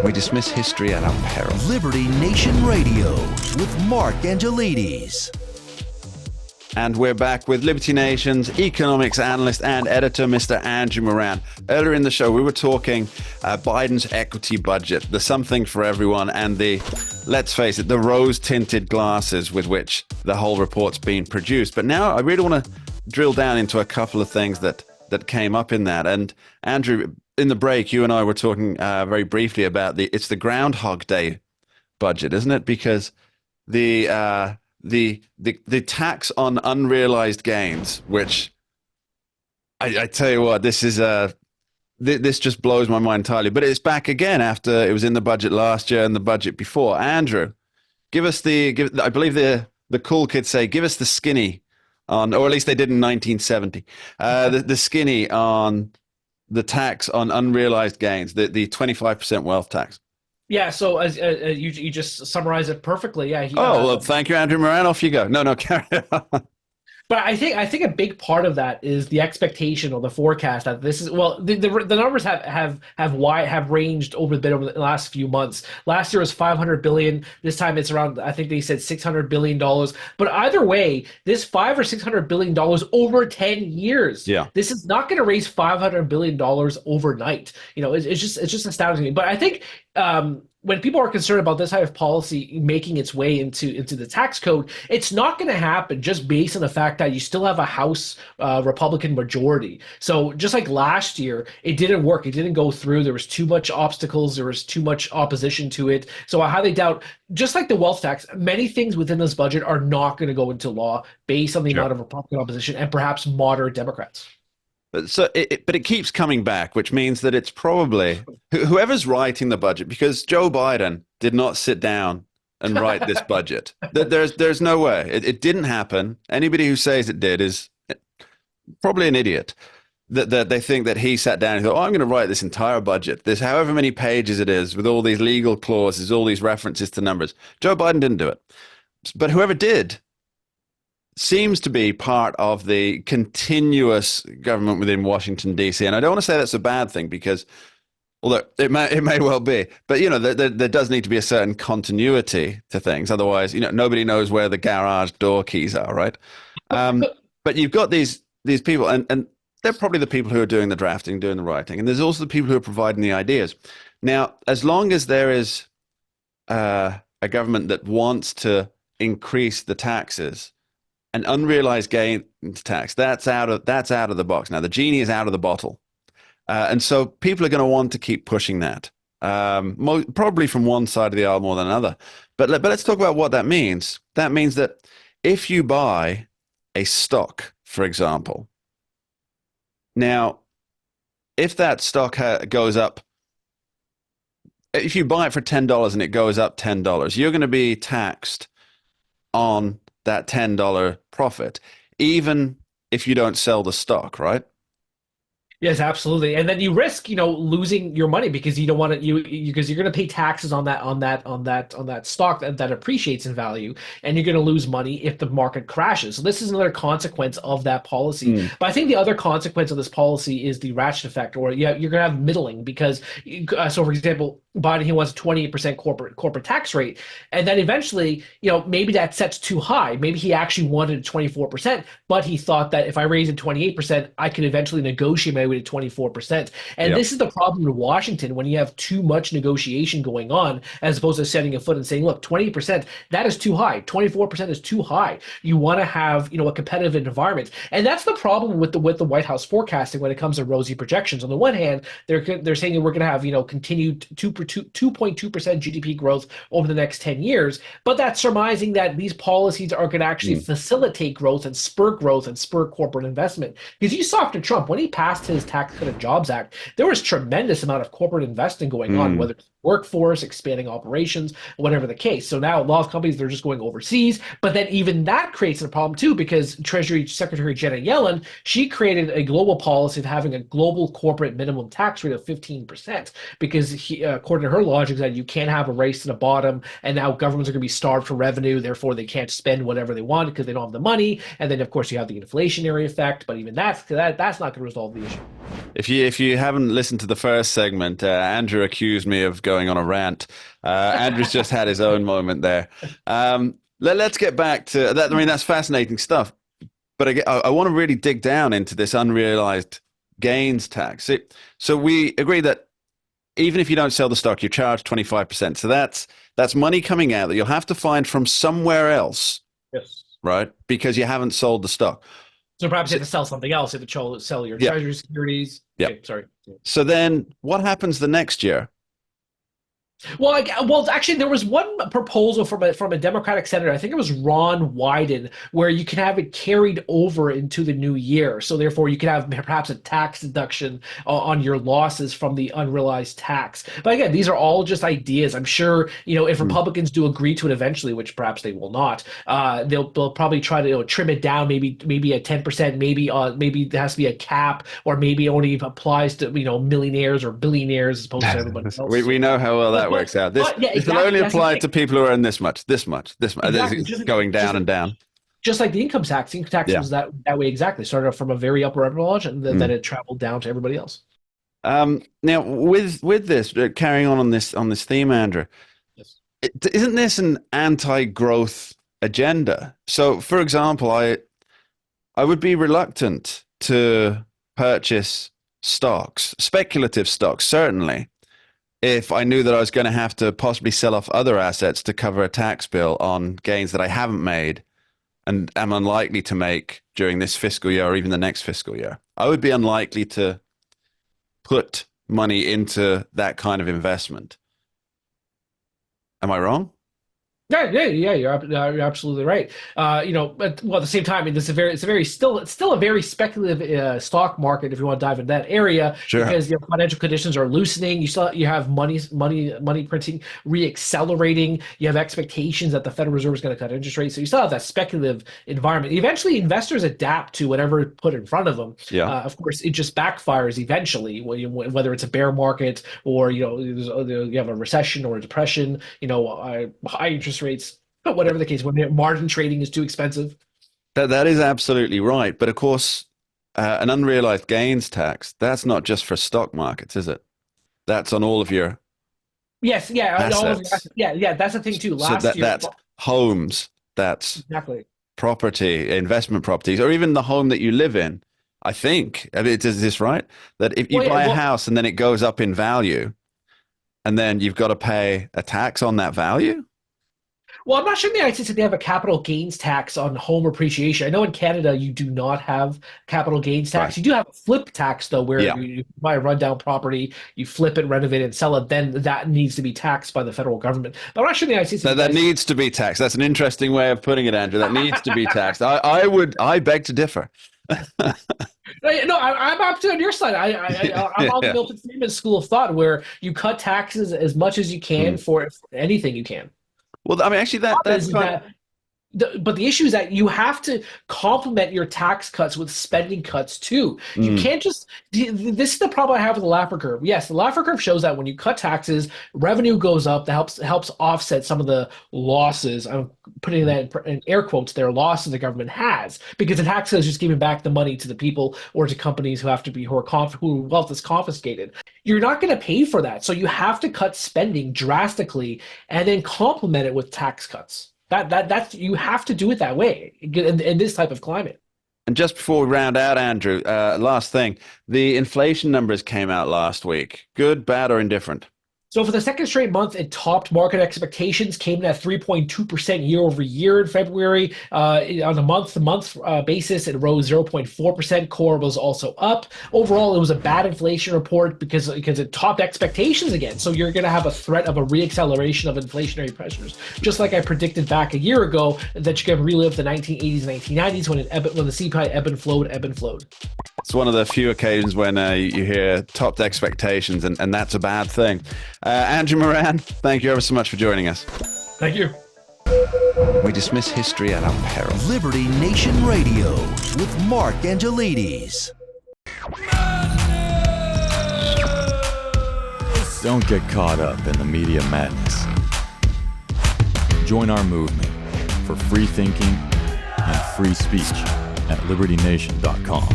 We dismiss history at our peril. Liberty Nation Radio with Mark Angelides. And we're back with Liberty Nation's economics analyst and editor, Mr. Andrew Moran. Earlier in the show, we were talking Biden's equity budget, the something for everyone, and the, let's face it, the rose-tinted glasses with which the whole report's been produced. But now I really want to drill down into a couple of things that came up in that. And Andrew, in the break, you and I were talking very briefly about it's the Groundhog Day budget, isn't it? Because the tax on unrealized gains, which I tell you what, this just blows my mind entirely. But it's back again after it was in the budget last year and the budget before. Andrew, I believe the cool kids say, give us the skinny on, or at least they did in 1970, the skinny on the tax on unrealized gains, the 25% wealth tax. Yeah, so as you just summarized it perfectly. Yeah. Well, thank you, Andrew Moran. Off you go. No, carry on. But I think a big part of that is the expectation or the forecast that this is, well, the numbers have ranged over a bit over the last few months. Last year was 500 billion. This time it's around, I think they said $600 billion. But either way, this $500 or $600 billion over 10 years. Yeah. This is not going to raise $500 billion overnight. It's just astounding. But I think when people are concerned about this type of policy making its way into the tax code, it's not going to happen just based on the fact that you still have a House Republican majority. So just like last year, it didn't work. It didn't go through. There was too much obstacles. There was too much opposition to it. So I highly doubt, just like the wealth tax, many things within this budget are not going to go into law based on the amount of Republican opposition and perhaps moderate Democrats. But it keeps coming back, which means that it's probably whoever's writing the budget, because Joe Biden did not sit down and write this budget. There's no way. It didn't happen. Anybody who says it did is probably an idiot. That they think that he sat down and thought, I'm going to write this entire budget, this however many pages it is, with all these legal clauses, all these references to numbers. Joe Biden didn't do it. But whoever did seems to be part of the continuous government within Washington, D.C. And I don't want to say that's a bad thing because, although it may well be, but, there does need to be a certain continuity to things. Otherwise, nobody knows where the garage door keys are, right? But you've got these people, and they're probably the people who are doing the drafting, doing the writing. And there's also the people who are providing the ideas. Now, as long as there is a government that wants to increase the taxes, an unrealized gain tax, that's out of the box. Now, the genie is out of the bottle. And so people are going to want to keep pushing that, probably from one side of the aisle more than another. But let's talk about what that means. That means that if you buy a stock, for example, now, if that stock goes up, if you buy it for $10 and it goes up $10, you're going to be taxed on that $10 profit, even if you don't sell the stock, right? Yes, absolutely. And then you risk, losing your money because you don't want to because you're going to pay taxes on that stock that appreciates in value, and you're going to lose money if the market crashes. So this is another consequence of that policy. But I think the other consequence of this policy is the ratchet effect, or you're going to have middling because, so for example, Biden, he wants a 28% corporate tax rate, and then eventually, maybe that sets too high. Maybe he actually wanted 24%, but he thought that if I raise it 28%, I could eventually negotiate my way to 24%. And This is the problem in Washington when you have too much negotiation going on, as opposed to setting a foot and saying, look, 28%, that is too high. 24% is too high. You want to have, a competitive environment. And that's the problem with the White House forecasting when it comes to rosy projections. On the one hand, they're saying that we're going to have, continued 2.2% GDP growth over the next 10 years, but that's surmising that these policies are going to actually facilitate growth and spur corporate investment. Because you saw after Trump, when he passed his Tax Cut and Jobs Act, there was tremendous amount of corporate investing going on, whether it's workforce, expanding operations, whatever the case. So now a lot of companies, they're just going overseas, but then even that creates a problem too, because Treasury Secretary Janet Yellen, she created a global policy of having a global corporate minimum tax rate of 15%, because according to her logic, that you can't have a race to the bottom, and now governments are going to be starved for revenue, therefore they can't spend whatever they want because they don't have the money, and then of course you have the inflationary effect, but even that's not going to resolve the issue. If you haven't listened to the first segment, Andrew accused me of going on a rant. Andrew's just had his own moment there. Let's get back to that. I mean, that's fascinating stuff. But I want to really dig down into this unrealized gains tax. So we agree that even if you don't sell the stock, you charge 25%. So that's money coming out that you'll have to find from somewhere else, Yes. right? Because you haven't sold the stock. So perhaps you have to sell something else. You have to sell your Yeah. treasury securities. Yeah. Okay, sorry. So then what happens the next year? Well, actually, there was one proposal from a Democratic senator. I think it was Ron Wyden, where you can have it carried over into the new year. So therefore, you can have perhaps a tax deduction on your losses from the unrealized tax. But again, these are all just ideas. I'm sure, if Republicans do agree to it eventually, which perhaps they will not, they'll probably try to trim it down, maybe at 10%, maybe there has to be a cap, or maybe it only applies to millionaires or billionaires as opposed to everybody else. We know how well that works out. This will only apply to people who earn this much. Exactly. It's going down and down. Just like the income tax. The income tax was that way exactly. Started off from a very upper echelon, and then it traveled down to everybody else. Now, with this, carrying on this theme, Andrew, Yes. Isn't this an anti-growth agenda? So, for example, I would be reluctant to purchase stocks, speculative stocks, certainly, if I knew that I was going to have to possibly sell off other assets to cover a tax bill on gains that I haven't made and am unlikely to make during this fiscal year or even the next fiscal year. I would be unlikely to put money into that kind of investment. Am I wrong? Yeah, you're absolutely right. But at the same time, I mean, it's still a very speculative stock market if you want to dive into that area, Sure. Because financial conditions are loosening. You have money printing reaccelerating. You have expectations that the Federal Reserve is going to cut interest rates, so you still have that speculative environment. Eventually, investors adapt to whatever put in front of them. Yeah. Of course, it just backfires eventually, whether it's a bear market or you have a recession or a depression. High interest rates, but whatever the case, when margin trading is too expensive. That is absolutely right. But of course, an unrealized gains tax, that's not just for stock markets, is it? That's on all of your Yes, yeah, assets. That's the thing too. Last year, that's homes, that's exactly property, investment properties, or even the home that you live in. I think, is this right? That if you buy a house and then it goes up in value, and then you've got to pay a tax on that value? Well, I'm not sure in the United States that they have a capital gains tax on home appreciation. I know in Canada you do not have capital gains tax. Right. You do have a flip tax though, where you buy a rundown property, you flip it, renovate it, and sell it. Then that needs to be taxed by the federal government. But I'm not sure in the United States that needs to be taxed. That's an interesting way of putting it, Andrew. That needs to be taxed. I beg to differ. No, I'm up to on your side. I'm on the Milton Friedman school of thought, where you cut taxes as much as you can for anything you can. Well, I mean, actually, but the issue is that you have to complement your tax cuts with spending cuts too. You can't just. This is the problem I have with the Laffer curve. Yes, the Laffer curve shows that when you cut taxes, revenue goes up. That helps offset some of the losses. I'm putting that in air quotes there. Losses the government has, because the tax is just giving back the money to the people or to companies who who wealth is confiscated. You're not going to pay for that, so you have to cut spending drastically and then complement it with tax cuts. That's you have to do it that way in this type of climate. And just before we round out, Andrew, last thing, the inflation numbers came out last week. Good, bad, or indifferent? So for the second straight month, it topped market expectations, came in at 3.2% year over year in February. On a month-to-month basis, it rose 0.4%. Core was also up. Overall, it was a bad inflation report because it topped expectations again. So you're going to have a threat of a reacceleration of inflationary pressures, just like I predicted back a year ago that you're going to relive the 1980s and 1990s when the CPI ebb and flowed. It's one of the few occasions when you hear topped expectations, and that's a bad thing. Andrew Moran, thank you ever so much for joining us. Thank you. We dismiss history at our peril. Liberty Nation Radio with Mark Angelides. Don't get caught up in the media madness. Join our movement for free thinking and free speech at libertynation.com.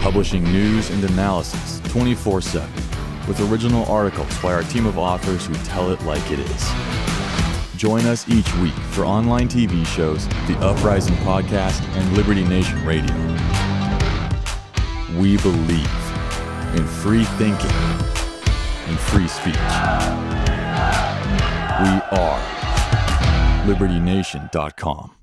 publishing news and analysis 24/7 with original articles by our team of authors who tell it like it is. Join us each week for online TV shows, The Uprising Podcast, and Liberty Nation Radio. We believe in free thinking and free speech. We are LibertyNation.com.